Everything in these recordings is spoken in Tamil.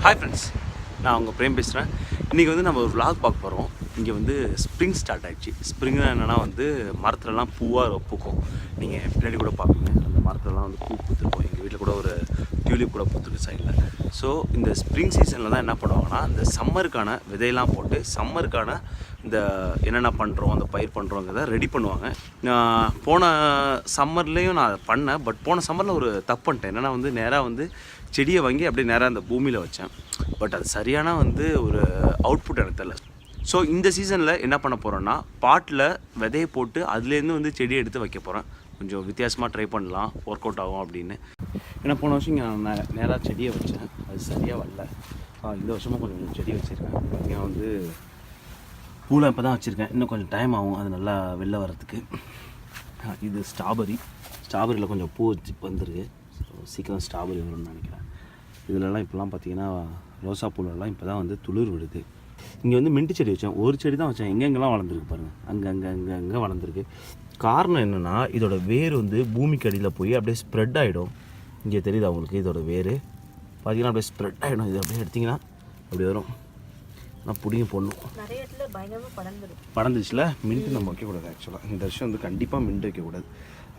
ஹாய் ஃப்ரெண்ட்ஸ், நான் உங்கள் பிரேம் பேசுகிறேன். இன்றைக்கி வந்து நம்ம ஒரு vlog பார்க்க போகிறோம். இங்கே வந்து ஸ்ப்ரிங் ஸ்டார்ட் ஆகிடுச்சு. ஸ்ப்ரிங்னா என்னென்னா வந்து மரத்துலலாம் பூவாக பூக்கும். நீங்கள் பின்னாடி கூட பார்ப்பீங்க, அந்த மரத்துலலாம் வந்து பூ பூத்துருக்கும். எங்கள் வீட்டில் கூட ஒரு டியூலிப் கூட பூத்துருக்கு சைடில். ஸோ இந்த ஸ்ப்ரிங் சீசனில் தான் என்ன பண்ணுவாங்கன்னா, இந்த சம்மருக்கான விதையெல்லாம் போட்டு சம்மருக்கான இந்த என்னென்ன பண்ணுறோம், அந்த பயிர் பண்ணுறோங்கிறத ரெடி பண்ணுவாங்க. நான் போன சம்மர்லேயும் நான் பண்ணேன். பட் போன சம்மரில் ஒரு தப்பு பண்ணிட்டேன். என்னென்னா வந்து நேராக வந்து செடியை வாங்கி அப்படியே நேராக அந்த பூமியில் வச்சேன். பட் அது சரியான வந்து ஒரு அவுட்புட் எனக்கு தெரியல. ஸோ இந்த சீசனில் என்ன பண்ண போகிறேன்னா, பாட்டில் விதையை போட்டு அதுலேருந்து வந்து செடியை எடுத்து வைக்க போகிறேன். கொஞ்சம் வித்தியாசமாக ட்ரை பண்ணலாம், ஒர்க் அவுட் ஆகும் அப்படின்னு. ஏன்னா போன வருஷம் இங்கே நான் நேராக செடியை வச்சேன், அது சரியாக வரல. இந்த வருஷமும் கொஞ்சம் செடி வச்சுருக்கேன். பார்த்தீங்கன்னா வந்து பூவில் இப்போ தான் வச்சுருக்கேன். இன்னும் கொஞ்சம் டைம் ஆகும் அது நல்லா வெளில வர்றதுக்கு. இது ஸ்ட்ராபெரியில் கொஞ்சம் பூ வந்துருக்கு. ஸோ சீக்கிரம் ஸ்ட்ராபெரி வரும்னு நினைக்கிறேன். இதிலலாம் இப்போலாம் பார்த்தீங்கன்னா ரோசா பூலெல்லாம் இப்போ தான் வந்து துளிர் விடுது. இங்கே வந்து மின்ட்டு செடி வச்சேன், ஒரு செடி தான் வச்சேன். எங்கெங்கெல்லாம் வளர்ந்துருக்கு பாருங்கள், அங்கே வளர்ந்துருக்கு. காரணம் என்னென்னா, இதோட வேர் வந்து பூமிக்கு அடியில் போய் அப்படியே ஸ்ப்ரெட் ஆகிடும். இங்கே தெரியுது அவங்களுக்கு இதோட வேர் பார்த்தீங்கன்னா அப்படியே ஸ்ப்ரெட் ஆகிடும். இது அப்படியே எடுத்திங்கன்னா அப்படி வரும். நான் பிடிங்க போடணும். படந்துச்சுல மின்ட்டு நம்ம வைக்கக்கூடாது. ஆக்சுவலாக இந்த வருஷம் வந்து கண்டிப்பாக மின்ட்டு வைக்கக்கூடாது.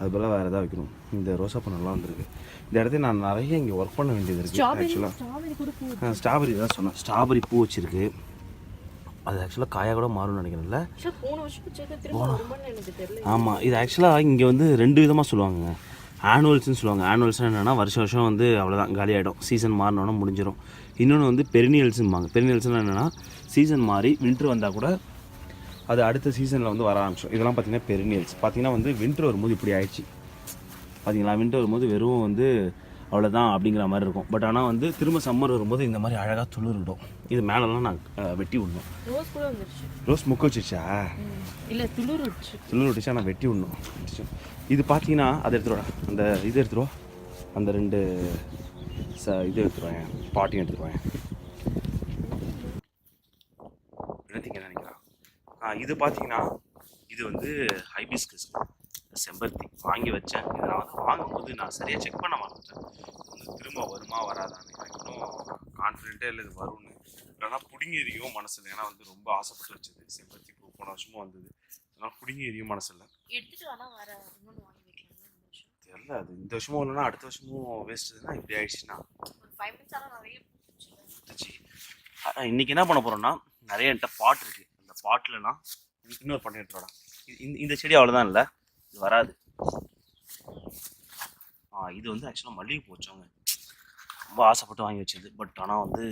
அதுபோல் வேறு எதாவது வைக்கணும். இந்த ரோசா பூ நல்லா வந்துருக்கு. இந்த இடத்துல நான் நிறைய இங்கே ஒர்க் பண்ண வேண்டியது இருக்குது. ஆக்சுவலாக ஸ்ட்ராபெரி தான் சொன்னேன். ஸ்ட்ராபெரி பூ வச்சுருக்கு. அது ஆக்சுவலாக காயாக கூட மாறும்னு நினைக்கிறேன்ல. ஆமாம், இது ஆக்சுவலாக இங்கே வந்து 2 விதமாக சொல்லுவாங்க. ஆனுவல்ஸ்னு சொல்லுவாங்க. ஆனுவல்ஸ்னால் என்னென்னா வருஷம் வந்து அவ்வளோதான் காலியாகிடும், சீசன் மாறினோன்னா முடிஞ்சிடும். இன்னொன்று வந்து பெரினியல்ஸும்பாங்க. பெரினியல்ஸ்னால் என்னென்னா சீசன் மாறி வின்ட்ரு வந்தால் கூட அது அடுத்த சீசனில் வந்து வர ஆரம்பிச்சோம். இதெல்லாம் பார்த்திங்கன்னா பெரினியல்ஸ். பார்த்திங்கன்னா வந்து வின்ட்ரு வரும்போது இப்படி ஆயிடுச்சு பார்த்திங்களா. வின்ட்ரு வரும்போது வெறும் வந்து அவ்வளோதான் அப்படிங்கிற மாதிரி இருக்கும். பட் ஆனால் வந்து திரும்ப சம்மர் வரும்போது இந்த மாதிரி அழகாக துளிர்விடும். இது மேலெல்லாம் நான் வெட்டி விடணும். ரோஸ் முக்க வச்சிருச்சா? இல்லை, துளிர் விட்டுச்சா? நான் வெட்டி விடணும். இது பார்த்தீங்கன்னா அதை எடுத்துருவா, அந்த இது எடுத்துருவா, அந்த 2 இது எடுத்துருவேன், பாட்டியும் எடுத்துருவேன். என்னத்தீங்க நினைக்கிறா? இது பார்த்தீங்கன்னா இது வந்து ஹைபிஸ்கஸ் செம்பருத்தி வாங்கி வச்சேன். இதை நான் வந்து வாங்கும்போது நான் சரியாக செக் பண்ண மாட்டேன், வந்து திரும்ப வருமா வராதான்னு. எனக்கு இன்னும் கான்ஃபிடென்ட்டே இல்லை இது வரும்னு. இல்லைனா பிடுங்கி எரியும் மனசில். ஏன்னா வந்து ரொம்ப ஆசைப்பட்டு வச்சது செம்பருத்தி பூ. போன வருஷமும் வந்தது. அதனால் பிடுங்கி எரியும் மனசில். தெரியல, அது இந்த வருஷமும் இல்லைன்னா அடுத்த வருஷமும் வேஸ்ட்டுதுன்னா இப்படி ஆயிடுச்சுன்னா. இன்றைக்கி என்ன பண்ண போகிறோன்னா, நிறைய என்கிட்ட பாட் இருக்குது. அந்த பாட்டில்னா இன்னொரு பண்ணி எடுத்துடா. இந்த செடி அவ்வளோதான், இல்லை இது வராது. இது வந்து ஆக்சுவலாக மல்லிகை பூ வச்சவங்க, ரொம்ப ஆசைப்பட்டு வாங்கி வச்சது. பட் ஆனால் வந்து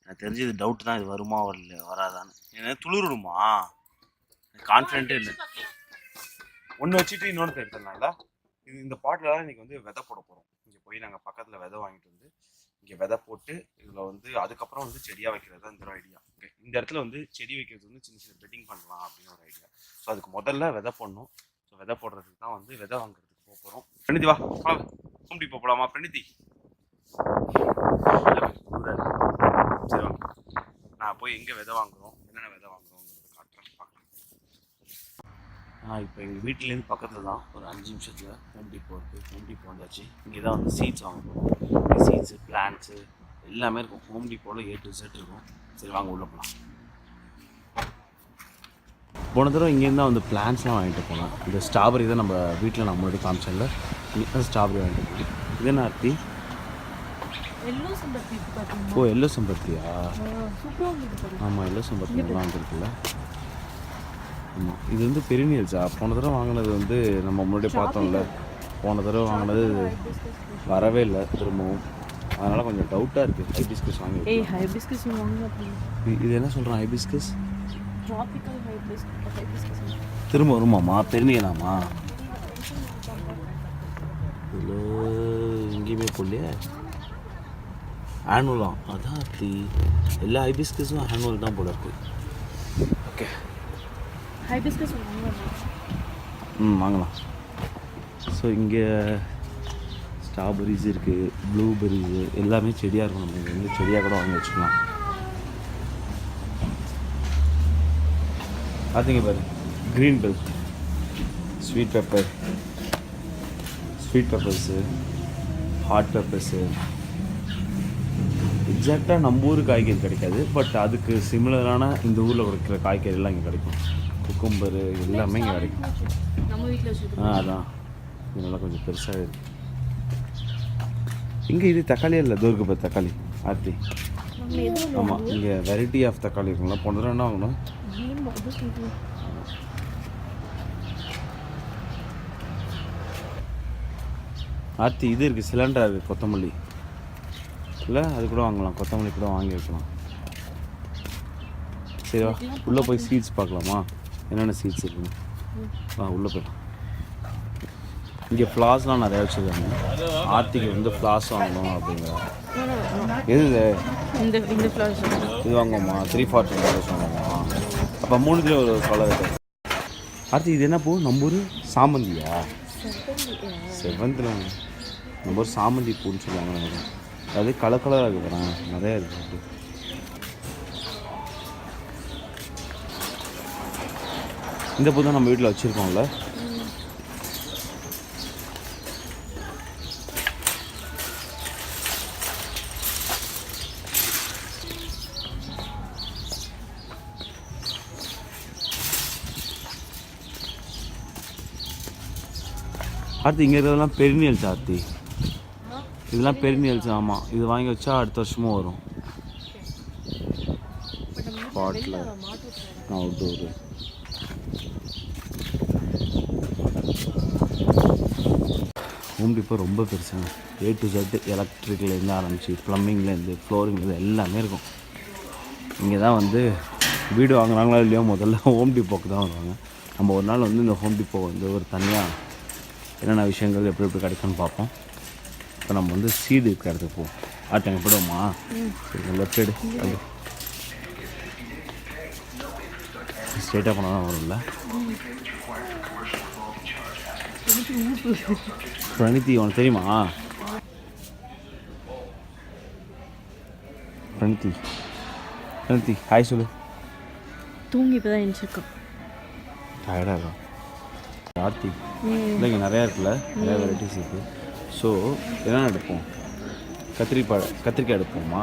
எனக்கு தெரிஞ்சது டவுட் தான், இது வருமா வராதான்னு. எனக்கு துளிர்விடுமா கான்ஃபிடென்ட்டே இல்லை. ஒன்று வச்சுட்டு இன்னொன்று எடுத்துடலாம்ல. இது இந்த பாட்டிலலாம் இன்றைக்கி வந்து விதை போட போகிறோம். இங்கே போய் நாங்கள் பக்கத்தில் விதை வாங்கிட்டு வந்து இங்கே விதை போட்டு இதில் வந்து அதுக்கப்புறம் வந்து செடியாக வைக்கிறது தான் இந்த ஒரு ஐடியா. ஓகே, இந்த இடத்துல வந்து செடி வைக்கிறது வந்து சின்ன சின்ன பெட்டிங் பண்ணலாம் அப்படின்னு ஒரு ஐடியா. ஸோ அதுக்கு முதல்ல விதை போடணும். ஸோ விதை போடுறதுக்கு தான் வந்து விதை வாங்குறதுக்கு போக போகிறோம். பிரணிதி வா, கும்பிட்டு போகலாமா பிரணிதி? சரி வாங்க, நான் போய் எங்கே விதை வாங்குகிறோம், என்னென்ன விதை வாங்குகிறோங்கிறத காட்டுறேன், பார்க்கலாம். இப்போ எங்கள் வீட்டிலேருந்து பக்கத்தில் தான், ஒரு 5 நிமிஷத்தில் ஹோம் டிப்போ இருக்குது. ஹோம் டிப்போ வந்தாச்சு. இங்கே தான் வந்து சீட்ஸ் வாங்க போகிறோம். சீட்ஸு, பிளான்ட்ஸு எல்லாமே இருக்கும். ஹோம் டிப்போவில் A to Z இருக்கும். சரி வாங்க உள்ளே போகலாம். போன தடவை இங்கேருந்து தான் வந்து பிளான்ட்ஸ்லாம் வாங்கிட்டு போனேன். இந்த ஸ்ட்ராபெரி தான் நம்ம வீட்டில் நான் முன்னாடி காமிச்சேன்ல, ஸ்ட்ராபெரி வாங்கிட்டு போனேன். இது என்ன ஆர்த்தி? ஓ, எல்லோ செம்பருத்தியா? ஆமாம், எல்லோ செம்பருத்தி நல்லா வந்துருக்குல்ல. ஆமாம், இது வந்து பெரினியல்ஸா? போன தடவை வாங்கினது வந்து நம்ம முன்னாடியே பார்த்தோம்ல, போன தடவை வாங்கினது வரவே இல்லை திரும்பவும். அதனால் கொஞ்சம் டவுட்டாக இருக்குது. ஹைபிஸ்கஸ் வாங்கி. இது என்ன சொல்கிறேன்? ஹைபிஸ்கஸ் திரும்ப வருமாம்மா? பெரினியலாமா? இதில் எங்கேயுமே போடலையே. ஆனுவலாம் அதான் அப்படி. எல்லா ஹைபிஸ்கஸும் ஆனுவல் தான் போல இருக்குது. ஓகே, வாங்கலாம். ஸோ இங்கே ஸ்ட்ராபெரிஸ் இருக்குது, ப்ளூபெரிஸு எல்லாமே செடியாக இருக்கும். நம்ம இங்கே வந்து செடியாக கூட வாங்கி வச்சுக்கலாம். பார்த்தீங்க பாரு, green bell, sweet peppers, hot peppers, எக்ஸாக்டாக நம்ம ஊர் காய்கறி கிடைக்காது, பட் அதுக்கு சிமிலரான இந்த ஊரில் கிடைக்கிற காய்கறிலாம் இங்கே கிடைக்கும். குக்கும்பரு எல்லாமே இங்கே கிடைக்கும். நம்ம வீட்டில் வச்சுருக்கோம். அதான் இது நல்லா கொஞ்சம் பெருசாக இருக்குது. இங்கே இது தக்காளியே இல்லை, தூருக்கு போய் தக்காளி ஆர்த்தி. ஆமாம், இங்கே வெரைட்டி ஆஃப் தக்காளி இருக்குங்களா. போன தடவை என்ன ஆகணும் ஆர்த்தி, இது இருக்குது சிலிண்டர் இருக்குது, கொத்தமல்லி இல்லை, அது கூட வாங்கலாம், கொத்தமல்லி கூட வாங்கி வைக்கலாம். சரிவா, உள்ளே போய் சீட்ஸ் பார்க்கலாமா, என்னென்ன சீட்ஸ் இருக்குன்னு. உள்ளே போய்லாம். இங்கே ஃப்ளாஸ்லாம் நிறையா வச்சுருக்காங்க. ஆர்த்திக்கு வந்து ஃப்ளாஸ் வாங்கணும் அப்படிங்கிறாங்க. எது இந்த ஃப்ளாஸ் இது வாங்குவோமா? 340 வாங்குவோமா? அப்போ 3 ஒரு கலர் இருக்குது. ஆர்த்தி, இது என்ன பூ? நம்ம ஊர் சாமந்தியா? செவந்தில் நம்ம ஊர் சாமந்தி பூன்னு சொல்லுவாங்க நினைக்கிறேன். அது கலர் கலராக இருக்குறேன், நிறையா இருக்குது. இந்த பூ தான் நம்ம வீட்டில் வச்சுருக்கோம்ல. ஆர்த்தி, இங்கே இருக்கிறதெல்லாம் பெரினியல்ஸ் ஆர்த்தி. இதெல்லாம் பெரினியல்ஸ். ஆமாம், இது வாங்கி வச்சா அடுத்த வருஷமும் வரும். பாட்டில் அவுட்டோரு. ஹோம் டிப்போ ரொம்ப பெருசுங்க. A to Z, எலக்ட்ரிக்லேருந்து ஆரம்பிச்சு ப்ளம்பிங்லேருந்து ஃப்ளோரிங்லேருந்து எல்லாமே இருக்கும். இங்கே தான் வந்து வீடு வாங்கினாங்களா இல்லையோ முதல்ல ஹோம் டிப்போக்கு தான் வருவாங்க. நம்ம ஒரு நாள் வந்து இந்த ஹோம் டிப்போ வந்து ஒரு தனியாக என்னென்ன விஷயங்கள் எப்படி எப்படி கிடைக்குன்னு பார்ப்போம். இப்போ நம்ம வந்து சீடு இருக்கிற இடத்துக்கு போவோம். ஆட்டங்க போடுவோமா? லெஃப்ட் சைடு அது ஸ்ட்ரெயிட்டாக போனால் தான் வரும்ல. பிரணீதி, உனக்கு தெரியுமா? பிரணீதி ஹாய் சொல்லு. தூங்கி இப்போ தான் எழுந்திருக்கோம். டயர்டாக இருக்கும் ஆர்த்தி. இல்லை, இங்கே நிறையா இருக்குல்ல, நிறையா வெரைட்டிஸ் இருக்குது. ஸோ என்ன எடுப்போம்? கத்திரிக்காய் எடுப்போமா?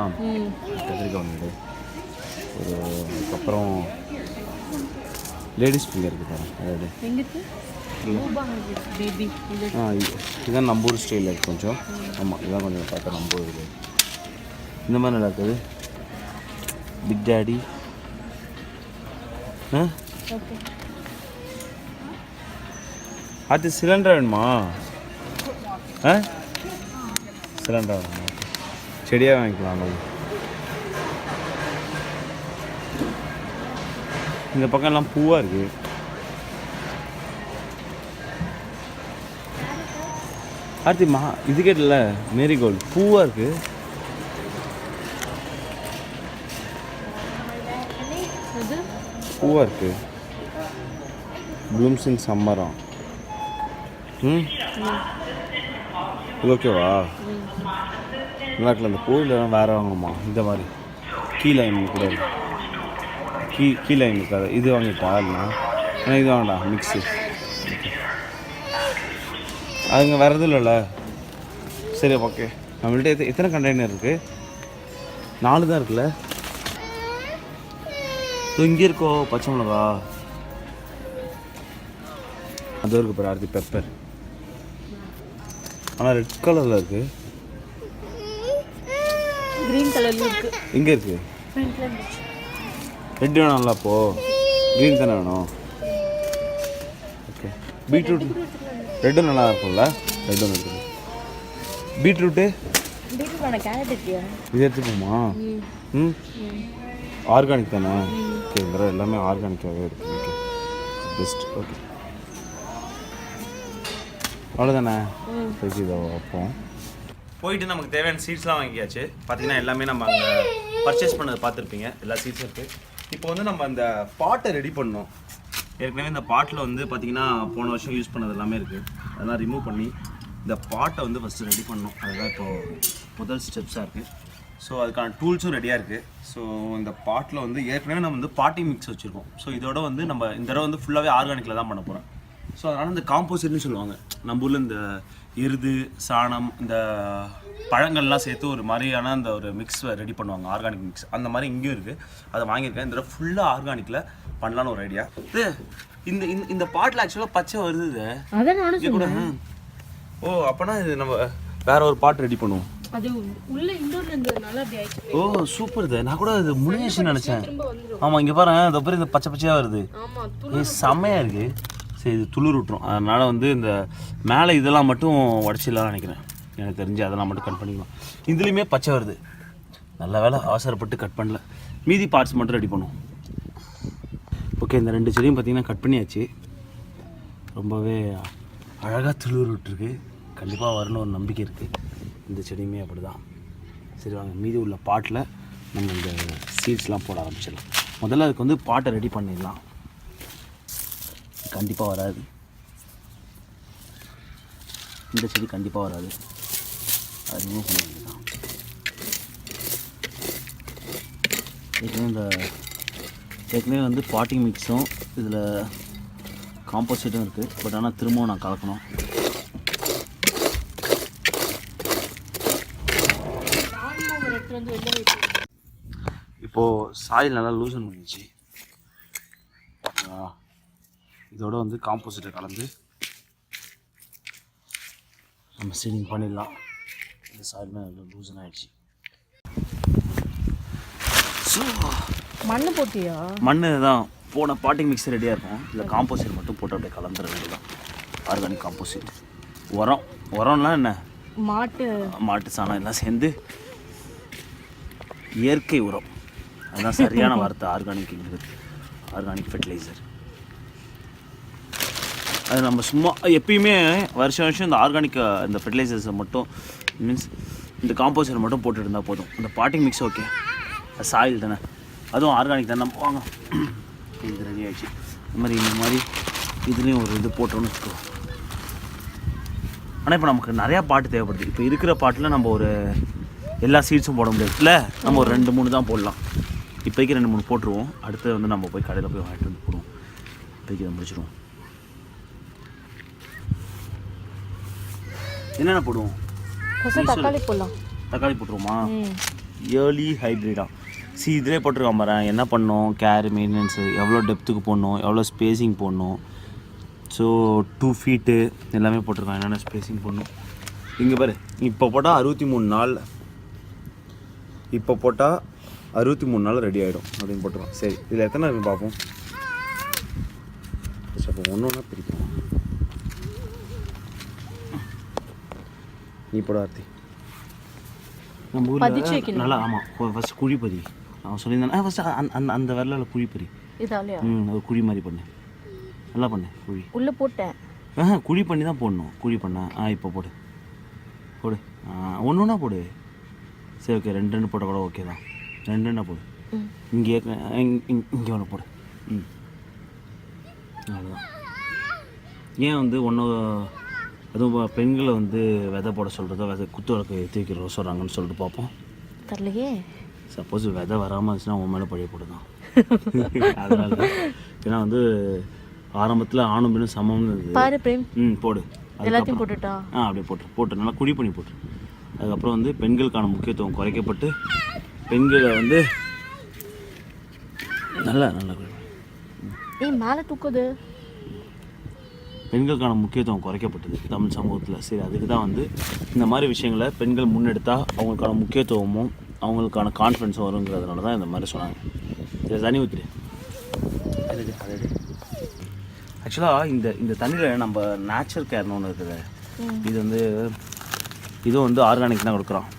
கத்திரிக்காய் ஒன்று ஒரு. அதுக்கப்புறம் லேடிஸ் ஃபிங்கர் இருக்குது பாரு, அதாவது இதுதான் நம்ம ஊர் ஸ்டைலில் இருக்குது கொஞ்சம். ஆமாம், இதுதான் கொஞ்சம் பார்த்தா நம்ம ஊர் இருக்குது. இந்த மாதிரி நல்லா இருக்குது. Big daddy. அது சிலிண்டர் வேணுமா? சிலிண்டர் வேணுமா? செடியாக வாங்கிக்கலாம். இந்த பக்கம் எல்லாம் பூவாக இருக்குது. ஆர்த்தி இது கேட்டல, மேரிகோல்டு பூவாக இருக்குது. பூவாக இருக்குது. ப்ளூம்ஸ் இன் சம்மரா. இது ஓகேவா? நல்லா இருக்குல்ல அந்த பூ? இல்லைனா வேறு வாங்கணுமா? இந்த மாதிரி கீழே கூட இருக்கு. கீழே இருக்காது. இது வாங்கிட்டா இல்லைனா ஏன்னா இது வாங்கடா மிக்ஸு. அதுங்க வேறு எதுவும் இல்லைல்ல? சரி ஓகே. நம்மள்கிட்ட எத்தனை கண்டெய்னர் இருக்குது? 4 தான் இருக்குல்ல. இங்கே இருக்கோ பச்சை மிளகா, அது இருக்குது பாரு ஆர்த்தி, பெப்பர். ஆனால் ரெட் கலரில் இருக்குது. க்ரீன் கலர்ல இருக்கு. எங்கே இருக்குது? ரெட் வேணும்ல, அப்போது க்ரீன் தானே வேணும். ஓகே. பீட்ரூட் ரெட்டும் நல்லா இருக்கும்ல. ரெட்டும் இருக்குது. பீட்ரூட்டு இது எடுத்துப்போமா? ஆர்கானிக் தானே? ஓகே, இந்த எல்லாமே ஆர்கானிக்காகவே இருக்குது. Okay, best. ஓகே, அவ்வளோதானே. சரி, இதை வைப்போம். போயிட்டு நமக்கு தேவையான சீட்ஸ்லாம் வாங்கியாச்சு. பார்த்தீங்கன்னா எல்லாமே நம்ம அங்கே பர்ச்சேஸ் பண்ணதை பார்த்துருப்பீங்க. எல்லா சீட்ஸும் இருக்குது. இப்போ வந்து நம்ம அந்த பாட்டை ரெடி பண்ணோம். ஏற்கனவே இந்த பாட்டில் வந்து பார்த்திங்கன்னா போன வருஷம் யூஸ் பண்ணது எல்லாமே இருக்குது. அதெல்லாம் ரிமூவ் பண்ணி இந்த பாட்டை வந்து ஃபஸ்ட்டு ரெடி பண்ணோம். அதுதான் இப்போது முதல் ஸ்டெப்ஸாக இருக்குது. ஸோ அதுக்கான டூல்ஸும் ரெடியாக இருக்குது. ஸோ இந்த பாட்டில் வந்து ஏற்கனவே நம்ம வந்து பாட்டி மிக்ஸ் வச்சுருக்கோம். ஸோ இதோட வந்து நம்ம இந்த தடவை வந்து ஃபுல்லாகவே ஆர்கானிக்கில் தான் பண்ண போகிறோம். ஸோ அதனால் இந்த காம்போசிட்னு சொல்லுவாங்க நம்ம ஊரில். இந்த எருது சாணம், இந்த பழங்கள்லாம் சேர்த்து ஒரு மாதிரியான அந்த ஒரு மிக்ஸ் ரெடி பண்ணுவாங்க, ஆர்கானிக் மிக்ஸ். அந்த மாதிரி இங்கேயும் இருக்குது. அதை வாங்கியிருக்கேன். இந்த ஃபுல்லாக ஆர்கானிக்கில் பண்ணலான்னு ஒரு ஐடியா. இது இந்த இந்த பாட்டில் ஆக்சுவலாக பச்சை வருது. அதான் நானும் கூட ஓ அப்போனா இது நம்ம வேற ஒரு பாட் ரெடி பண்ணுவோம். அது உள்ள இன்டோர்ல இருந்ததுனால அப்படி ஆயிடுச்சு. ஓ சூப்பர். இது நான் கூட அது முடிஞ்சிச்சுன்னு நினச்சேன். ஆமாம் இங்கே பாருங்க, இந்த பேர் இந்த பச்சை பச்சையாக வருது. செம்மையாக இருக்குது. சரி இது துளிர் விட்டுரும். அதனால் வந்து இந்த மேலே இதெல்லாம் மட்டும் உடச்சிடலாம்னு நினைக்கிறேன். எனக்கு தெரிஞ்சு அதெல்லாம் மட்டும் கட் பண்ணிக்கலாம். இதுலேயுமே பச்சை வருது. நல்ல வேலை அவசரப்பட்டு கட் பண்ணல. மீதி பார்ட்ஸ் மட்டும் ரெடி பண்ணுவோம். ஓகே, இந்த 2 செடியும் பார்த்திங்கன்னா கட் பண்ணியாச்சு. ரொம்பவே அழகாக துளிர் விட்டுருக்கு. கண்டிப்பாக வரணும் ஒரு நம்பிக்கை இருக்குது. இந்த செடியுமே அப்படி தான். சரி வாங்க, மீதி உள்ள பாட்டில் நம்ம இந்த சீட்ஸ்லாம் போட ஆரம்பிச்சிடலாம். முதல்ல அதுக்கு வந்து பாட்டை ரெடி பண்ணிடலாம். கண்டிப்பாக வராது, இந்த செடி கண்டிப்பாக வராது. அது ரிமூவ் பண்ண வேண்டியதான். ஏற்கனவே வந்து பாட்டிங் மிக்ஸும் இதில் காம்போசிட்டும் இருக்குது. பட் ஆனால் திரும்பவும் நான் கலக்கணும். இப்போது சாயில் நல்லா லூசன் பண்ணிச்சு. இதோட வந்து காம்போசிட்டை கலந்து நம்ம சீடிங் பண்ணிடலாம். இந்த சாயிலுமே நல்லா லூசன் ஆகிடுச்சு. ஸோ மண்ணு போட்டியா? மண்ணு தான் போன பாட்டிங் மிக்ஸ் ரெடியாக இருக்கும். இல்லை காம்போசிட் மட்டும் போட்டு அப்படியே கலந்துட வேண்டியதான். Organic composite. உரம்லாம் என்ன, மாட்டு சாணம் எல்லாம் சேர்ந்து இயற்கை உரம். அதுதான் சரியான வார்த்தை. Organic fertiliser. அது நம்ம சும்மா எப்பயுமே வருஷம் இந்த ஆர்கானிக் இந்த ஃபெர்டிலைசர்ஸை மட்டும் மீன்ஸ் இந்த காம்போஸ்டர் மட்டும் போட்டுட்டு இருந்தால் போதும். இந்த பாட்டிங் மிக்ஸ் ஓகே, சாயில் தானே, அதுவும் ஆர்கானிக் தானே. நம்ம வாங்க, இது ரெடி ஆகிடுச்சு. இந்த மாதிரி இதுலேயும் ஒரு இது போட்டோன்னு வச்சுக்கோ. ஆனால் இப்போ நமக்கு நிறையா பாட்டு தேவைப்படுது. இப்போ இருக்கிற பாட்டில் நம்ம ஒரு எல்லா சீட்ஸும் போட முடியாது இல்லை, நம்ம ஒரு 2-3 தான் போடலாம். இப்போதைக்கு 2-3 போட்டுருவோம். அடுத்து வந்து நம்ம போய் கடையில் போய் வாங்கிட்டு வந்து போடுவோம். இப்போதைக்கு அதை முடிச்சிடுவோம். என்னென்ன போடுவோம்? தக்காளி போடலாம். தக்காளி போட்டுருவோமா? ஏர்லி ஹைப்ரிடா? இதிலே போட்டிருக்கான் பாரு. என்ன பண்ணணும், கேர் மெயின்டெனன்ஸு, எவ்வளோ டெப்த்துக்கு போடணும், எவ்வளோ ஸ்பேஸிங் போடணும். ஸோ 2 ஃபீட்டு எல்லாமே போட்டிருக்கான். என்னென்ன ஸ்பேஸிங் போடணும். இங்கே பாரு, இப்போ போட்டால் 63 நாள், இப்போ போட்டால் 63 நாள் ரெடி ஆகிடும் அப்படின்னு போட்டிருக்கான். சரி, இதில் எத்தனை இருக்குன்னு பார்ப்போம். அப்போ ஒன்று ஒன்றா பிரிக்கும். நீ போட ஆர்த்தி. நம்ம ஊரில் நல்லா ஆமாம், ஃபஸ்ட் குழிப்பறி. அவன் சொல்லியிருந்தானே ஃபஸ்ட்டு அந்த வரலில் குழிப்பறி. ஒரு குழி மாதிரி பண்ணு, நல்லா பண்ணு. குழி உள்ளே போட்டேன். குழி பண்ணி தான் போடணும். குழி பண்ண இப்போ போடு ஒன்று ஒன்றா போடு. சரி ஓகே, 2 போட்டால் கூட ஓகே தான். 2 போடு. இங்கே ஒன்று போடு. அவ்வளோதான். ஏன் வந்து அதுவும் பெண்களை வந்து விதை போட சொல்கிறதோ, குத்து விளக்கு ஏற்றி வைக்கிறதோ சொல்கிறாங்கன்னு சொல்லிட்டு பார்ப்போம். தரலையே. சப்போஸ் விதை வராமல் இருந்துச்சுன்னா உன் மேலே பழைய போடு தான். அதனால தான். ஏன்னா வந்து ஆரம்பத்தில் ஆணும் பெண்ணும் சமம்னு இருக்குது. போடு. எல்லாத்தையும் போட்டுட்டா? அப்படியே போட்டு நல்லா குழி பண்ணி போட்டு. அதுக்கப்புறம் வந்து பெண்களுக்கான முக்கியத்துவம் குறைக்கப்பட்டு பெண்களை வந்து நல்லா மேலே தூக்குது. பெண்களுக்கான முக்கியத்துவம் குறைக்கப்பட்டது தமிழ் சமூகத்தில். சரி, அதுக்கு தான் வந்து இந்த மாதிரி விஷயங்களை பெண்கள் முன்னெடுத்தால் அவங்களுக்கான முக்கியத்துவமும் அவங்களுக்கான கான்ஃபிடன்ஸும் வருங்கிறதுனால தான் இந்த மாதிரி சொன்னாங்க. சரி, தண்ணி ஊற்றிடு. ஆக்சுவலாக இந்த தண்ணியில் நம்ம நேச்சுரல் கேர்னு ஒன்று இருக்குது. இது வந்து இதுவும் வந்து ஆர்கானிக் தான் கொடுக்குறோம்.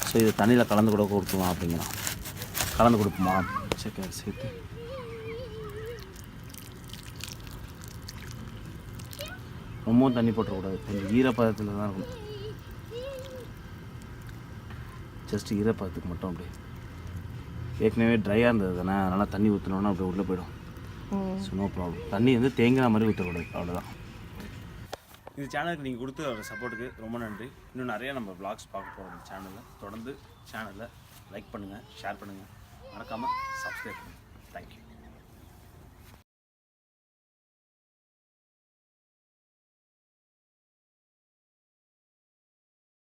ஸோ இது தண்ணியில் கலந்து கூட கொடுக்கலாம் அப்படிங்கிறான். கலந்து கொடுப்போமா? சரி, சேர்த்து ரொம்பவும் தண்ணி போட்டுறக்கூடாது. கொஞ்சம் ஈரப்பதத்தில் தான் இருக்கணும். ஜஸ்ட் ஈரப்பதத்துக்கு மட்டும் அப்படியே. ஏற்கனவே ட்ரையாக இருந்தது தானே, அதனால் தண்ணி ஊற்றினோன்னா அப்படியே உள்ளே போயிடும். So no problem. தண்ணி வந்து தேங்கின மாதிரி ஊற்றக்கூடாது, அவ்வளோதான். இந்த சேனலுக்கு நீங்கள் கொடுத்த ஒரு சப்போர்ட்டுக்கு ரொம்ப நன்றி. இன்னும் நிறைய நம்ம வ்ளாக்ஸ் பார்க்க போகிறோம் இந்த சேனலில். தொடர்ந்து சேனலில் லைக் பண்ணுங்கள், ஷேர் பண்ணுங்கள், மறக்காமல் சப்ஸ்கிரைப் பண்ணுங்கள். தேங்க்யூ.